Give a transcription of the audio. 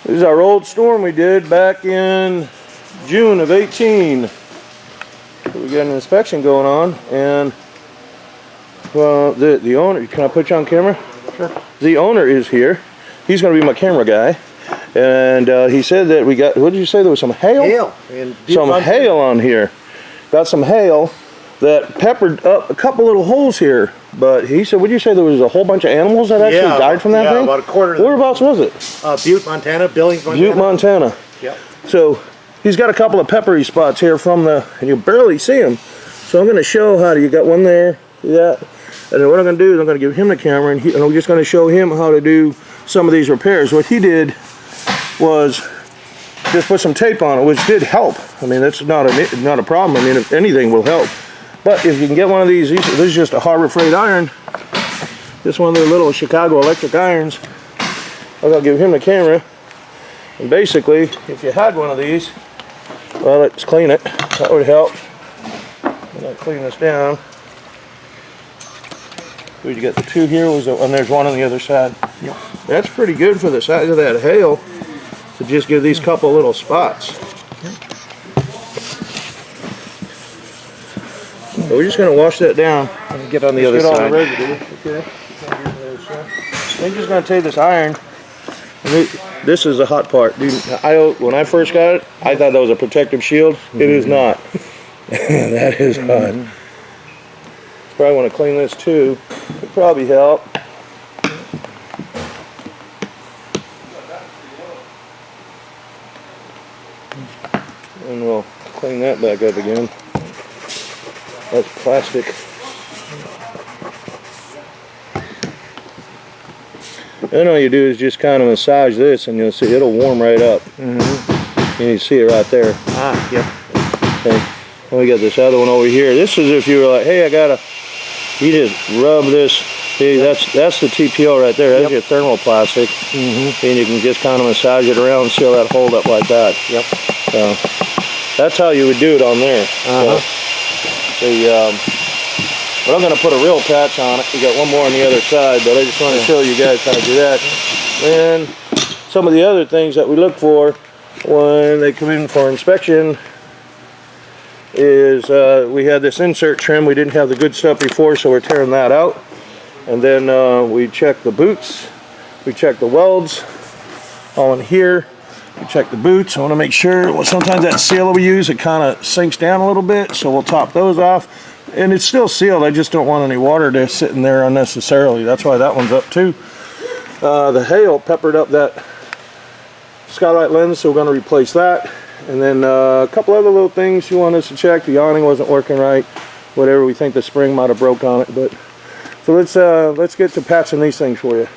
This is our old storm we did back in June of 18. We got an inspection going on, and well, the owner, can I put you on camera? Sure. The owner is here. He's going to be my camera guy. And he said that we got, what did you say, there was some hail? Hail. Some hail on here. Got some hail that peppered up a couple little holes here. But he said, what did you say, there was a whole bunch of animals that actually died from that thing? Yeah, about a quarter of them. Whereabouts was it? Butte, Montana, Billings, Montana. Butte, Montana. Yep. So he's got a couple of peppery spots here from the, and you barely see them. So I'm going to show how to, you got one there, see that? And then what I'm going to do is I'm going to give him the camera, and I'm just going to show him how to do some of these repairs. What he did was just put some tape on it, which did help. I mean, that's not a problem. I mean, if anything will help. But if you can get one of these, this is just a Harbor Freight iron. Just one of the little Chicago electric irons. I'll give him the camera. And basically, if you had one of these, well, let's clean it. That would help. And I'll clean this down. We got the two here, and there's one on the other side. Yep. That's pretty good for the size of that hail to just give these couple little spots. So we're just going to wash that down. And get on the other side. All the residue. Okay. I'm just going to take this iron. This is the hot part, dude. When I first got it, I thought that was a protective shield. It is not. That is hot. Probably want to clean this too. It'd probably help. And we'll clean that back up again. That's plastic. Then all you do is just kind of massage this, and you'll see it'll warm right up. And you see it right there. Ah, yep. Okay. And we got this other one over here. This is if you were like, hey, you just rub this. See, that's the TPO right there. That's your thermoplastic. And you can just kind of massage it around and seal that hold up like that. Yep. So that's how you would do it on there. But I'm going to put a real patch on it. We got one more on the other side, but I just want to show you guys how to do that. And some of the other things that we look for when they come in for inspection is we had this insert trim. We didn't have the good stuff before, so we're tearing that out. And then we check the boots. We check the welds all in here. We check the boots. I want to make sure, well, sometimes that seal we use, it kind of sinks down a little bit, so we'll top those off. And it's still sealed. I just don't want any water to sit in there unnecessarily. That's why that one's up too. The hail peppered up that skylight lens, so we're going to replace that. And then a couple other little things you want us to check. The awning wasn't working right. Whatever, we think the spring might have broke on it. But so let's get to patching these things for you.